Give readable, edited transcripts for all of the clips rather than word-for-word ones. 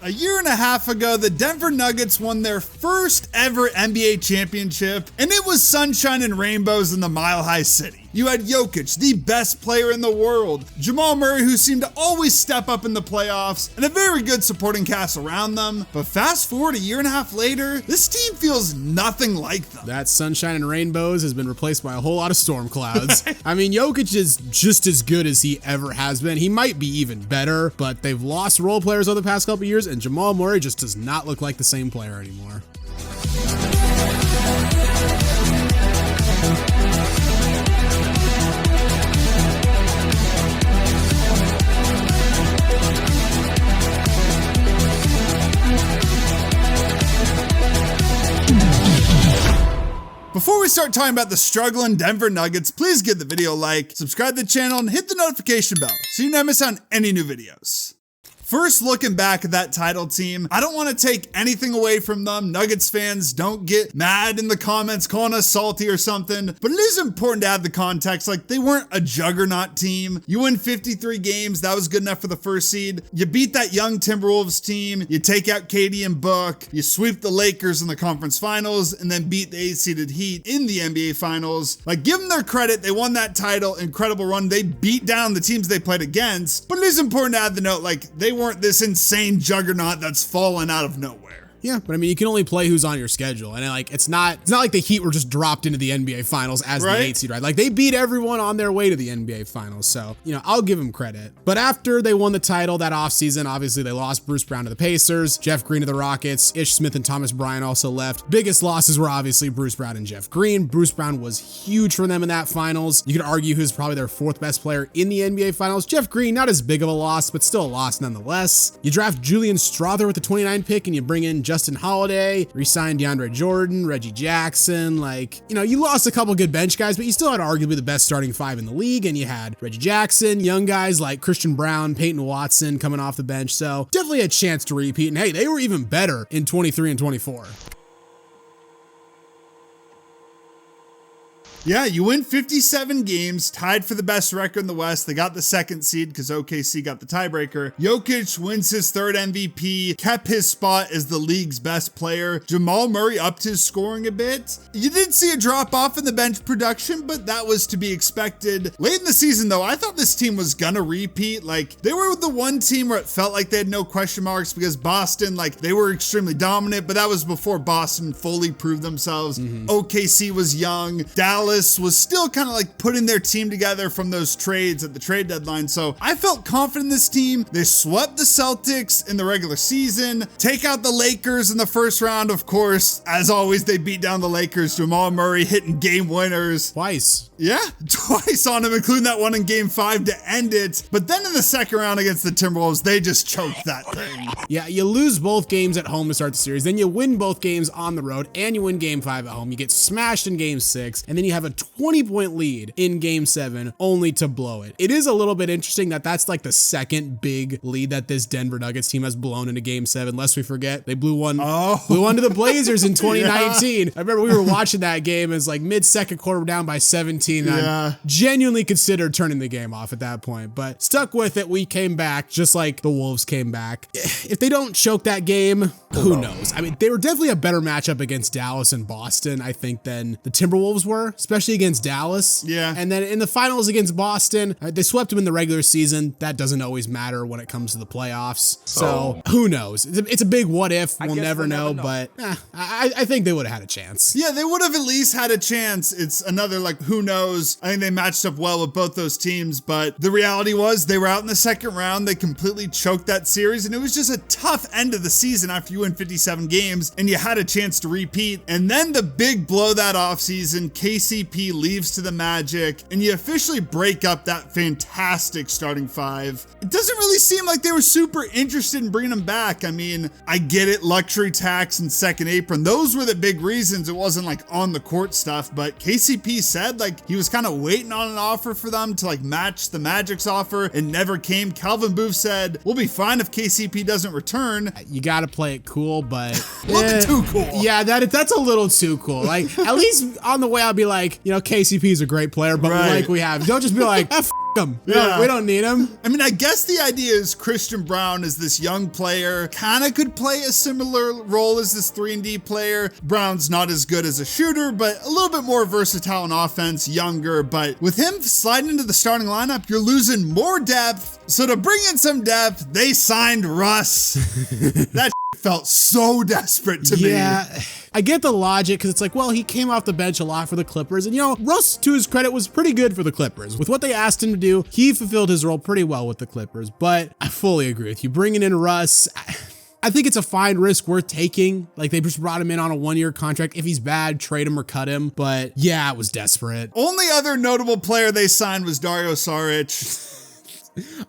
A year and a half ago, the Denver Nuggets won their first ever NBA championship, and it was sunshine and rainbows in the Mile High City. You had Jokic, the best player in the world, Jamal Murray, who seemed to always step up in the playoffs, and a very good supporting cast around them. But fast forward a year and a half later, this team feels nothing like them. That sunshine and rainbows has been replaced by a whole lot of storm clouds. I mean, Jokic is just as good as he ever has been. He might be even better, but they've lost role players over the past couple years, and Jamal Murray just does not look like the same player anymore. Before we start talking about the struggling Denver Nuggets, please give the video a like, subscribe to the channel, and hit the notification bell so you never miss out on any new videos. First, looking back at that title team, I don't want to take anything away from them. Nuggets fans, don't get mad in the comments calling us salty or something, but it is important to add the context. Like, they weren't a juggernaut team. You win 53 games, that was good enough for the first seed. You beat that young Timberwolves team, you take out KD and Book, you sweep the Lakers in the conference finals, and then beat the 8-seeded Heat in the NBA finals. Like, give them their credit, they won that title, incredible run. They beat down the teams they played against, but it is important to add the note, like, they weren't this insane juggernaut that's fallen out of nowhere. Yeah, but I mean, you can only play who's on your schedule, and like it's not like the Heat were just dropped into the NBA Finals as the 8 seed, right? Like they beat everyone on their way to the NBA Finals, so I'll give them credit. But after they won the title that offseason, obviously they lost Bruce Brown to the Pacers, Jeff Green to the Rockets, Ish Smith and Thomas Bryant also left. Biggest losses were obviously Bruce Brown and Jeff Green. Bruce Brown was huge for them in that Finals. You could argue who's probably their 4th best player in the NBA Finals. Jeff Green, not as big of a loss, but still a loss nonetheless. You draft Julian Strawther with the 29 pick, and you bring in Justin Holiday. Re-signed DeAndre Jordan, Reggie Jackson. Like, you lost a couple good bench guys, but you still had arguably the best starting 5 in the league. And you had Reggie Jackson, young guys like Christian Brown, Peyton Watson coming off the bench. So definitely a chance to repeat. And hey, they were even better in 23 and 24. Yeah, you win 57 games, tied for the best record in the West. They got the 2nd seed because OKC got the tiebreaker. Jokic wins his 3rd MVP, kept his spot as the league's best player. Jamal Murray upped his scoring a bit. You did see a drop off in the bench production, but that was to be expected. Late in the season, though, I thought this team was gonna repeat. Like, they were the one team where it felt like they had no question marks because Boston, like, they were extremely dominant, but that was before Boston fully proved themselves. OKC was young. Dallas was still kind of like putting their team together from those trades at the trade deadline. So I felt confident in this team. They swept the Celtics in the regular season, take out the Lakers in the first round. Of course, as always, they beat down the Lakers. Jamal Murray hitting game winners. Twice. Yeah, twice on him, including that one in game 5 to end it. But then in the second round against the Timberwolves, they just choked that thing. Yeah, you lose both games at home to start the series. Then you win both games on the road, and you win game 5 at home. You get smashed in game 6, and then you have a 20-point lead in game 7 only to blow it. It is a little bit interesting that that's like the 2nd big lead that this Denver Nuggets team has blown into game 7. Lest we forget, they blew one to the Blazers in 2019. Yeah. I remember we were watching that game as like mid-second quarter down by 17. I genuinely considered turning the game off at that point, but stuck with it. We came back just like the Wolves came back. If they don't choke that game, who knows? I mean, they were definitely a better matchup against Dallas and Boston, I think, than the Timberwolves were, especially against Dallas. Yeah. And then in the finals against Boston, they swept them in the regular season. That doesn't always matter when it comes to the playoffs. So who knows? It's a big what if. We'll never know, but I think they would have had a chance. Yeah, they would have at least had a chance. It's another like who knows. I think they matched up well with both those teams, but the reality was they were out in the second round. They completely choked that series, and it was just a tough end of the season after you win 57 games and you had a chance to repeat. And then the big blow that offseason, KCP leaves to the Magic, and you officially break up that fantastic starting 5. It doesn't really seem like they were super interested in bringing him back. I mean, I get it, luxury tax and second apron. Those were the big reasons. It wasn't like on the court stuff, but KCP said like he was kind of waiting on an offer for them to like match the Magic's offer. It never came. Calvin Booth said, we'll be fine if KCP doesn't return. You got to play it cool, but a little bit too cool. Yeah, that's a little too cool. Like, at least on the way, I'll be like, KCP is a great player, but like we have, don't just be like, him. We don't need him. I mean, I guess the idea is Christian Braun is this young player, kind of could play a similar role as this 3-and-D player. Brown's not as good as a shooter, but a little bit more versatile in offense, younger. But with him sliding into the starting lineup, you're losing more depth. So to bring in some depth, they signed Russ. That felt so desperate to me. Yeah, I get the logic because it's like, well, he came off the bench a lot for the Clippers. And, Russ, to his credit, was pretty good for the Clippers. With what they asked him to do, he fulfilled his role pretty well with the Clippers. But I fully agree with you. Bringing in Russ, I think it's a fine risk worth taking. Like, they just brought him in on a 1-year contract. If he's bad, trade him or cut him. But yeah, it was desperate. Only other notable player they signed was Dario Saric.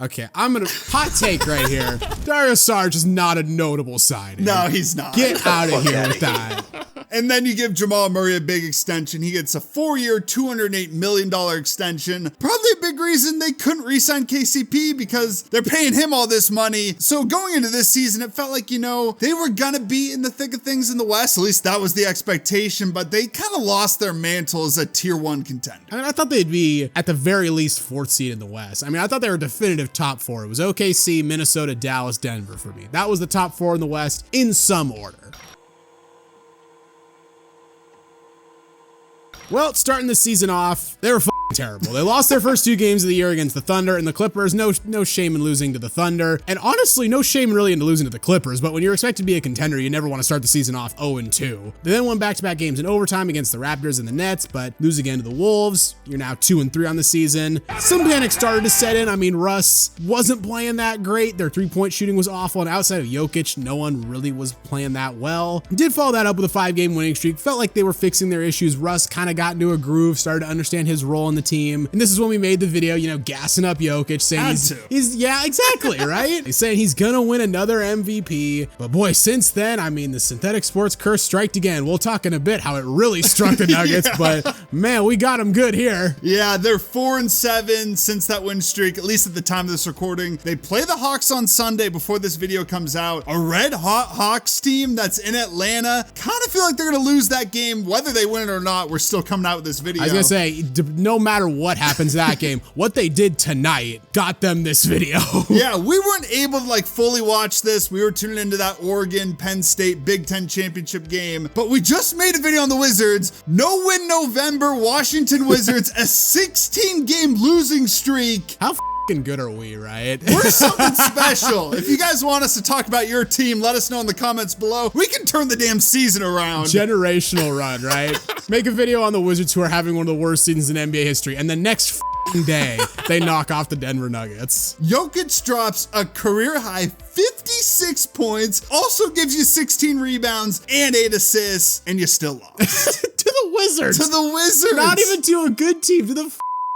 Okay, I'm gonna hot take right here. Dario Saric is not a notable signing. No, he's not. Get out of here with that. And then you give Jamal Murray a big extension. He gets a 4-year, $208 million extension. Probably a big reason they couldn't re-sign KCP because they're paying him all this money. So going into this season, it felt like, they were gonna be in the thick of things in the West. At least that was the expectation, but they kind of lost their mantle as a tier 1 contender. I mean, I thought they'd be at the very least 4th seed in the West. I mean, I thought they were definitive top 4. It was OKC, Minnesota, Dallas, Denver for me. That was the top 4 in the West in some order. Well, starting the season off, they were terrible. They lost their first 2 games of the year against the Thunder and the Clippers. No shame in losing to the Thunder. And honestly, no shame really in losing to the Clippers. But when you're expected to be a contender, you never want to start the season off 0-2. They then won back-to-back games in overtime against the Raptors and the Nets, but lose again to the Wolves. You're now 2-3 on the season. Some panic started to set in. I mean, Russ wasn't playing that great. Their 3-point shooting was awful. And outside of Jokic, no one really was playing that well. Did follow that up with a 5-game winning streak. Felt like they were fixing their issues. Russ kind of got into a groove, started to understand his role in the team. And this is when we made the video, gassing up Jokic, saying he's yeah, exactly, right? He's saying he's gonna win another MVP. But boy, since then, I mean, the synthetic sports curse striked again. We'll talk in a bit how it really struck the Nuggets, but man, we got them good here. Yeah, they're 4-7 since that win streak, at least at the time of this recording. They play the Hawks on Sunday before this video comes out. A red hot Hawks team that's in Atlanta. Kind of feel like they're gonna lose that game, whether they win it or not. We're still coming out with this video. I was gonna say, no matter what happens that game, what they did tonight got them this video. Yeah, we weren't able to fully watch this. We were tuning into that Oregon Penn State Big Ten championship game, but we just made a video on the Wizards. No win November, Washington Wizards, a 16-game losing streak. How good are we, right? We're something special. If you guys want us to talk about your team, let us know in the comments below. We can turn the damn season around. Generational run, right? Make a video on the Wizards who are having one of the worst seasons in NBA history, and the next day they knock off the Denver Nuggets. Jokic drops a career high 56 points, also gives you 16 rebounds and 8 assists, and you still lost. To the Wizards. To the Wizards. Not even to a good team, to the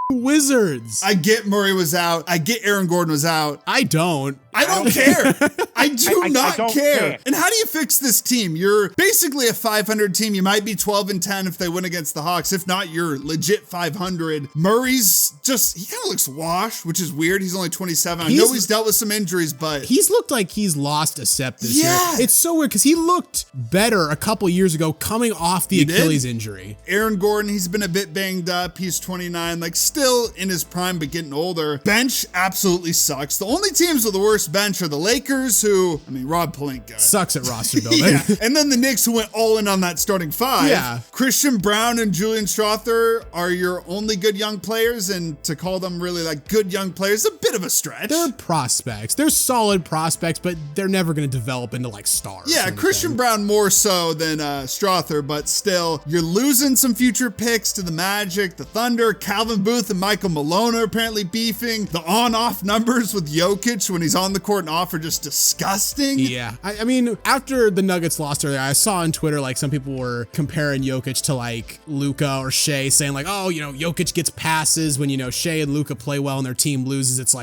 Wizards. I get Murray was out. I get Aaron Gordon was out. I don't. I don't care. I do not care. And how do you fix this team? You're basically a 500 team. You might be 12-10 if they win against the Hawks. If not, you're legit 500. Murray's he kind of looks washed, which is weird. He's only 27. I know he's dealt with some injuries, but he's looked like he's lost a step this year. It's so weird because he looked better a couple years ago coming off the Achilles injury. Aaron Gordon, he's been a bit banged up. He's 29, still in his prime, but getting older. Bench absolutely sucks. The only teams with the worst bench are the Lakers, who, Rob Pelinka sucks at roster building. Yeah. And then the Knicks, who went all in on that starting 5. Yeah. Christian Braun and Julian Strawther are your only good young players, and to call them really good young players is a bit of a stretch. They're prospects. They're solid prospects, but they're never going to develop into stars. Yeah, Christian Braun more so than Strawther, but still, you're losing some future picks to the Magic, the Thunder. Calvin Booth and Michael Malone are apparently beefing. The on-off numbers with Jokic when he's on the court and off are just disgusting. Yeah. I mean, after the Nuggets lost earlier, I saw on Twitter, some people were comparing Jokic to Luka or Shea, saying Jokic gets passes when, Shea and Luka play well and their team loses. It's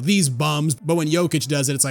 these bums. But when Jokic does it, it's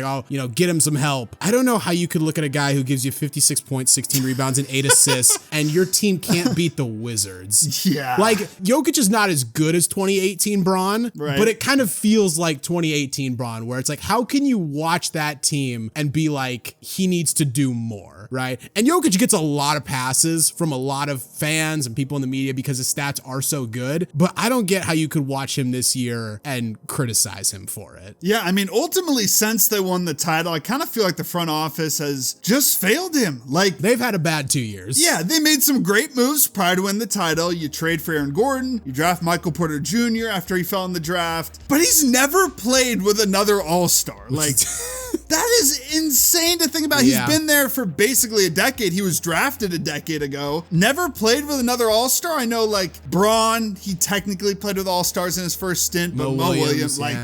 get him some help. I don't know how you could look at a guy who gives you 56 points, 16 rebounds, and 8 assists, and your team can't beat the Wizards. Yeah. Jokic is not as good as 2018 Braun, right, but it kind of feels like 2018 Braun, where it's how can you watch that team and be like, he needs to do more, right? And Jokic gets a lot of passes from a lot of fans and people in the media because his stats are so good, but I don't get how you could watch him this year and criticize him for it. Yeah, I mean, ultimately, since they won the title, I kind of feel like the front office has just failed him. Like, they've had a bad 2 years. Yeah, they made some great moves prior to winning the title. You trade for Aaron Gordon, you draft Michael Porter Jr. after he fell in the draft, but he's never played with another all-star. Like, that is insane to think about. He's been there for basically a decade. He was drafted a decade ago. Never played with another all-star. I know, like, Braun, he technically played with all-stars in his first stint, but Mo Williams, like,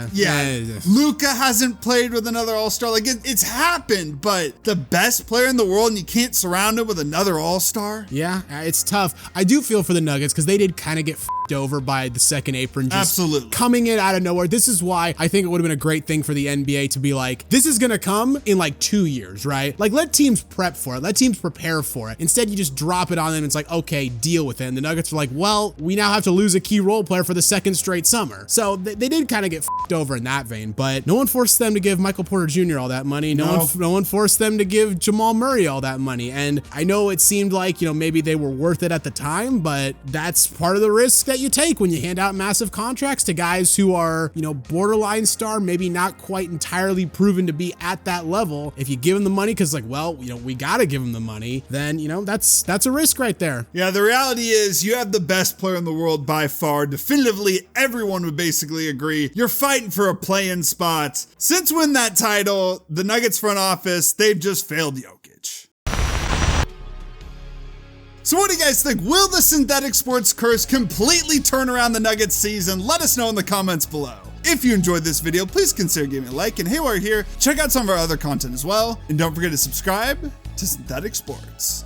Luka hasn't played with another all-star. Like, it's happened, but the best player in the world and you can't surround him with another all-star? Yeah, it's tough. I do feel for the Nuggets because they did kind of get f***ed over by the second apron just coming in out of nowhere. This is why I think it would have been a great thing for the NBA to be like, this is going to come in like 2 years, right? Like, let teams prep for it. Let teams prepare for it. Instead, you just drop it on them and it's like, okay, deal with it. And the Nuggets are like, well, we now have to lose a key role player for the second straight summer. So they did kind of get f***ed over in that vein, but no one forced them to give Michael Porter Jr. all that money. No one forced them to give Jamal Murray all that money. And I know it seemed like, maybe they were worth it at the time, but that's part of the risk that you take when you hand out massive contracts to guys who are, borderline star, maybe not quite entirely proven to be at that level. If you give them the money because like, well, we got to give them the money, then, that's a risk right there. Yeah, the reality is you have the best player in the world by far. Definitively, everyone would basically agree. You're fighting for a play-in spot. Since winning that title, the Nuggets front office, they've just failed Jokic. So what do you guys think? Will the synthetic sports curse completely turn around the Nuggets season? Let us know in the comments below. If you enjoyed this video, please consider giving a like, and hey, while you're here, check out some of our other content as well. And don't forget to subscribe to Synthetic Sports.